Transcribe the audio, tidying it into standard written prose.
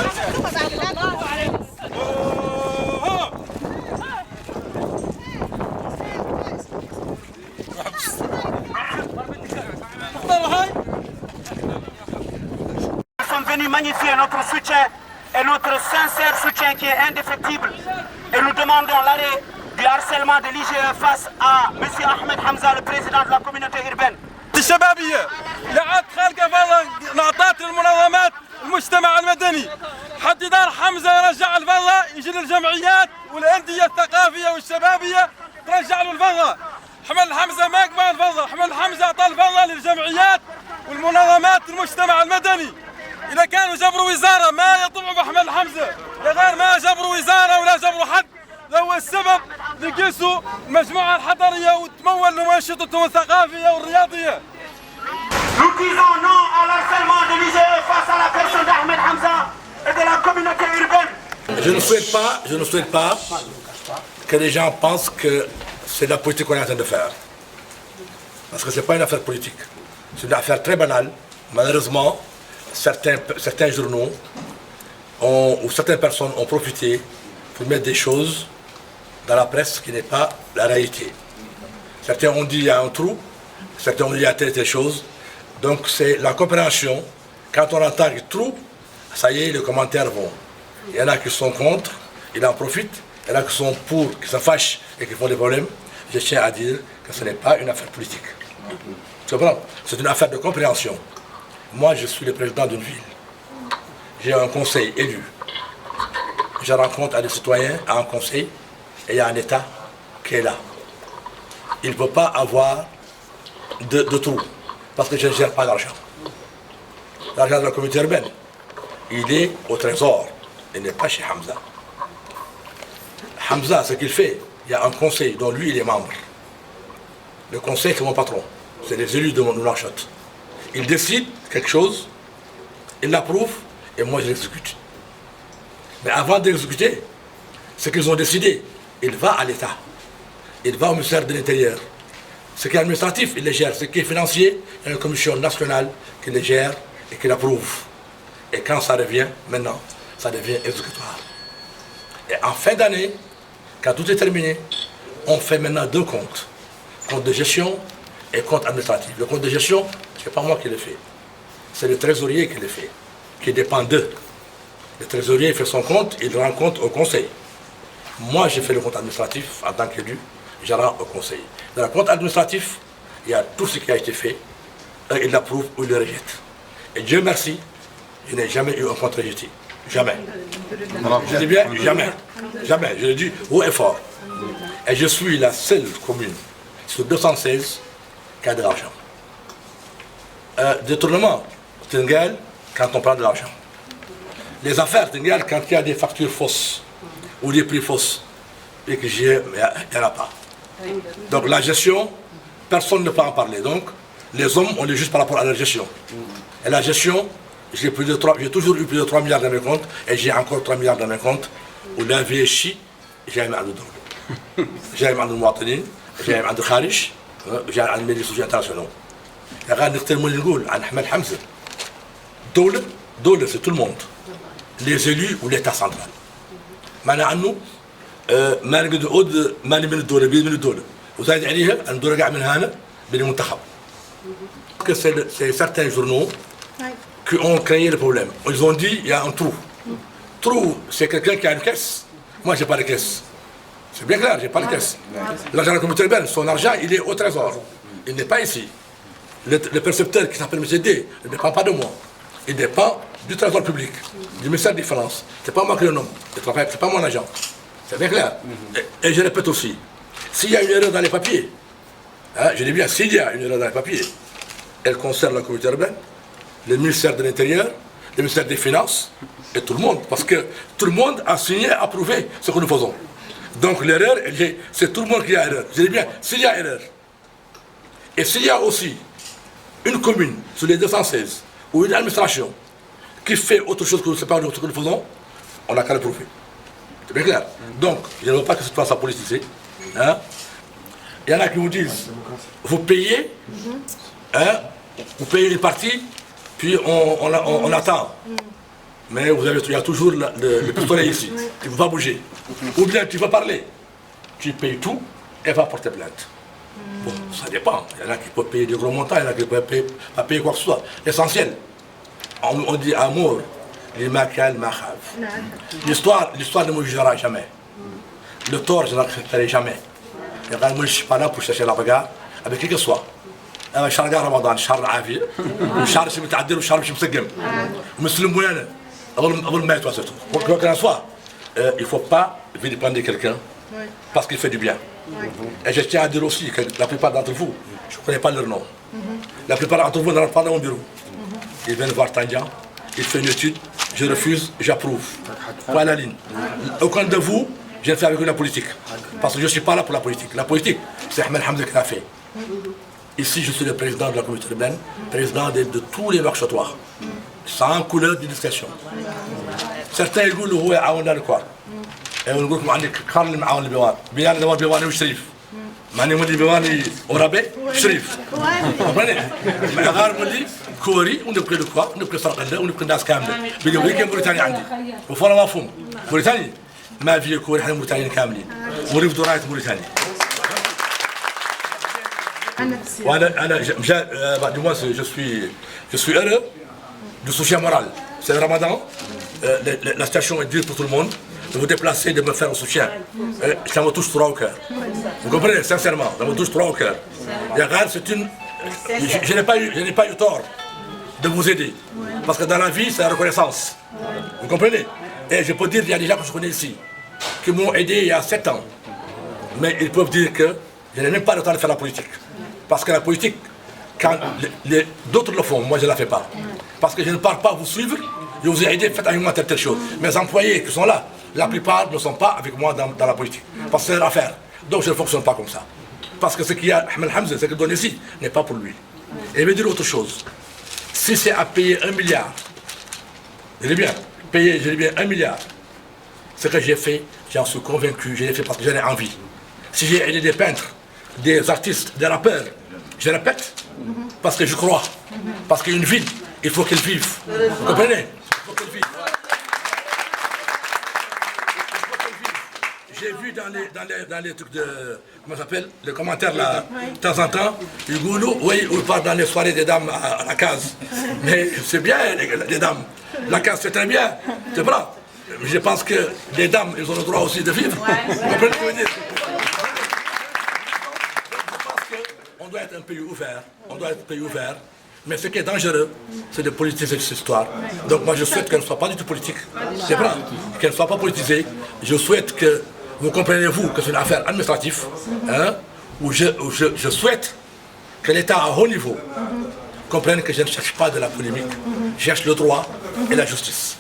Nous sommes venus magnifier notre soutien et notre sincère soutien qui est indéfectible. Et nous demandons l'arrêt du harcèlement de l'IGE face à M. Ahmed Hamza, le président de la communauté urbaine. الشبابية لعاد خالقة فضة نعطات للمنظمات المجتمع المدني حد دار حمزة يرجع الفضة يجي للجمعيات والأندية الثقافية والشبابية ترجع له الفضة. حمل حمزة ما قبل الفضة، حمل حمزة أعطى الفضة للجمعيات والمنظمات المجتمع المدني. إذا كانوا جبروا وزارة ما يطلعوا بحمل حمزة، غير ما جبروا وزارة ولا جبروا حد، هو السبب لقيسوا المجموعة الحضرية وتمول لمنشطتهم الثقافية والرياضية. Nous disons non à l'harcèlement de l'IGE face à la personne d'Ahmed Hamza et de la communauté urbaine. Je ne souhaite pas que les gens pensent que c'est de la politique qu'on est en train de faire. Parce que ce n'est pas une affaire politique. C'est une affaire très banale. Malheureusement, certains journaux ou certaines personnes ont profité pour mettre des choses dans la presse qui n'est pas la réalité. Certains ont dit qu'il y a un trou, certains ont dit qu'il y a telle chose. Donc c'est la compréhension. Quand on entend le trou, ça y est, les commentaires vont. Il y en a qui sont contre, ils en profitent. Il y en a qui sont pour, qui se fâchent et qui font des problèmes. Je tiens à dire que ce n'est pas une affaire politique. Tu comprends? C'est une affaire de compréhension. Moi, je suis le président d'une ville. J'ai un conseil élu. Je rencontre à des citoyens, à un conseil, et il y a un État qui est là. Il ne peut pas avoir de trou, parce que je ne gère pas l'argent. L'argent de la communauté urbaine, il est au trésor, il n'est pas chez Hamza. Hamza, ce qu'il fait, il y a un conseil dont lui, il est membre. Le conseil, c'est mon patron. C'est les élus de Nouakchott. Il décide quelque chose, il l'approuve, et moi, je l'exécute. Mais avant d'exécuter ce qu'ils ont décidé, il va à l'État. Il va au ministère de l'Intérieur. Ce qui est administratif, il les gère. Ce qui est financier, il y a une commission nationale qui les gère et qui l'approuve. Et quand ça revient, maintenant, ça devient exécutoire. Et en fin d'année, quand tout est terminé, on fait maintenant deux comptes. Compte de gestion et compte administratif. Le compte de gestion, ce n'est pas moi qui le fais. C'est le trésorier qui le fait, qui dépend d'eux. Le trésorier fait son compte, il rend compte au conseil. Moi, j'ai fait le compte administratif en tant qu'élu, je rends au conseil. Dans le compte administratif, il y a tout ce qui a été fait, il l'approuve ou il le rejette. Et Dieu merci, je n'ai jamais eu un compte rejeté. Jamais. Je dis bien jamais. Jamais. Je le dis haut et fort. Et je suis la seule commune sur 216 qui a de l'argent. Détournement, Tingal, quand on prend de l'argent. Les affaires, Tingal, quand il y a des factures fausses ou des prix fausses, et que il n'y en a pas. Donc la gestion, personne ne peut en parler. Donc les hommes, on les juge par rapport à la gestion. Et la gestion, j'ai toujours eu plus de 3 milliards dans mes comptes, et j'ai encore 3 milliards dans mes comptes, où la vie est chi, j'ai un drogue. J'ai un Mouatani, j'ai un Kharij, j'ai un médias sociaux internationaux. Et regarde, Ahmed Hamza. Dole, c'est tout le monde. Les élus ou l'État central. Maintenant, ما نقدر نقول ما من الدولة بيد من الدولة وزايد عليها الدولة قاعد من هنا بالمنتخب. Que c'est certains journaux qui ont créé le problème. Ils ont dit il y a un trou. Trou, c'est quelqu'un qui a une caisse. Moi, j'ai pas de caisse. C'est bien clair, j'ai pas de caisse. L'argent de la communauté urbaine, son argent, il est au trésor. Il n'est pas ici. Le percepteur qui s'appelle M. D ne dépend pas de moi. Il dépend du trésor public, du ministère des Finances. C'est pas moi qui le nomme. C'est pas mon agent. C'est bien clair. Et je répète aussi, s'il y a une erreur dans les papiers, hein, je dis bien, s'il y a une erreur dans les papiers, elle concerne la communauté urbaine, le ministère de l'Intérieur, le ministère des Finances et tout le monde. Parce que tout le monde a signé, approuvé ce que nous faisons. Donc l'erreur, c'est tout le monde qui a erreur. Je dis bien, s'il y a erreur. Et s'il y a aussi une commune sur les 216 ou une administration qui fait autre chose que ce que nous faisons, on n'a qu'à le prouver. C'est bien clair. Donc, je ne veux pas que ce soit ça politisé. Hein? Il y en a qui vous disent, vous payez, hein, vous payez une partie, puis on attend. Mais il y a toujours le pistolet ici. Tu ne peux pas bouger. Ou bien tu vas parler. Tu payes tout et va porter plainte. Bon, ça dépend. Il y en a qui peuvent payer des gros montants, il y en a qui ne peuvent pas payer quoi que ce soit. L'essentiel, on dit amour, les makal, makhav. L'histoire ne me jugera jamais. Le tort, je ne l'accepterai jamais. Et moi, je ne suis pas là pour chercher la bagarre, avec qui que ce soit. شهر رمضان شهر العافيه وشهر شي متعدل وشهر مش مسقم مسلم انا قبل ما يتوسطوا quoi qu'il en soit il faut pas vilipender quelqu'un parce qu'il fait du bien et je tiens à dire aussi que la plupart d'entre vous je ne connais pas leur nom la plupart d'entre vous n'entrent pas dans mon bureau ils viennent voir Tandian ils font une étude je refuse j'approuve point la ligne aucun de vous vient faire avec la politique parce que je ne suis pas là pour la politique c'est Ahmed Hamza qui l'a fait. Ici, je suis le président de la communauté urbaine, président de tous les marchatoires, sans couleur de discrétion. Certains disent que c'est un quoi. Et on dit que c'est Karl qui a Biwan. Biwan est Biwan ou Sherif. Mani me dit Biwan au rabais, Sherif. Vous comprenez? Mais Agar me dit Kouri, on a pris de quoi? On a pris Sarkanda, on a pris Das Kamel. Mais le week-end Mauritanie a dit. Vous faites la femme. Mauritanie, ma vie est Kouri, on est Mauritanie Kamel. On arrive de Raït Mauritanie. Je suis heureux du soutien moral. C'est le ramadan, la station est dure pour tout le monde. De vous déplacer, de me faire un soutien. Ça me touche droit au cœur. Vous comprenez, sincèrement, ça me touche droit au cœur. C'est une. Je n'ai pas eu tort de vous aider. Parce que dans la vie, c'est la reconnaissance. Vous comprenez? Et je peux dire qu'il y a des gens que je connais ici qui m'ont aidé il y a 7 ans. Mais ils peuvent dire que je n'ai même pas le temps de faire la politique. Parce que la politique, quand d'autres le font, moi je ne la fais pas. Parce que je ne pars pas vous suivre, je vous ai aidé, faites avec moi telle chose. Mes employés qui sont là, la plupart ne sont pas avec moi dans la politique. Parce que c'est leur affaire. Donc je ne fonctionne pas comme ça. Parce que ce qu'il y a, Ahmed Hamza, ce qu'il donne ici, n'est pas pour lui. Et je vais dire autre chose. Si c'est à payer 1 milliard, je dis bien, payer, je dis bien 1 milliard, ce que j'ai fait, j'en suis convaincu, je l'ai fait parce que j'en ai envie. Si j'ai aidé des peintres, des artistes, des rappeurs, je répète, parce que je crois, parce qu'il y a une ville, il faut qu'elle vive. Vous comprenez? Il faut qu'elle vive. J'ai vu dans les trucs de, comment ça s'appelle, les commentaires là, de temps en temps, ils disent, oui, on part dans les soirées des dames à la case. Mais c'est bien, les dames. La case, c'est très bien, c'est vrai. Je pense que les dames, ils ont le droit aussi de vivre. Vous comprenez ce que je veux dire? On doit être un pays ouvert, mais ce qui est dangereux, c'est de politiser cette histoire. Donc moi je souhaite qu'elle ne soit pas du tout politique, c'est vrai, qu'elle ne soit pas politisée. Je souhaite que vous compreniez vous que c'est une affaire administrative, hein, où je souhaite que l'État à haut niveau comprenne que je ne cherche pas de la polémique, je cherche le droit et la justice.